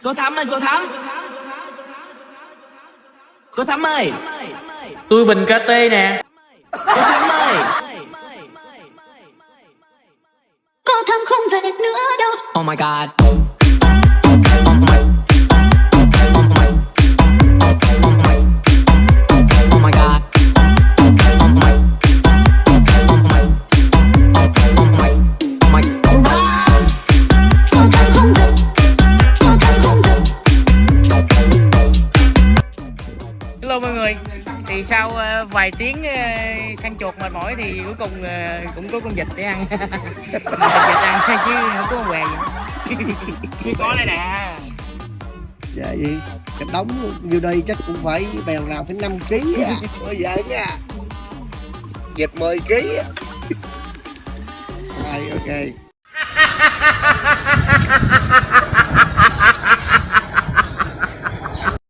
Cô Thắm ơi, cô Thắm. Cô Thắm ơi. Tôi Bình KT nè. Cô Thắm ơi. Cô Thắm không về nữa đâu. Oh my god. Hello mọi người. Thì sau vài tiếng săn chuột mệt mỏi thì cuối cùng cũng có con vịt để ăn. Vịt ăn chứ không có con què gì. Chưa có đây nè. Dạ gì? Cái đống như đây chắc cũng phải bèo nào phải 5 kg à. Bây giờ nha. Vịt 10 kg. Rồi ok.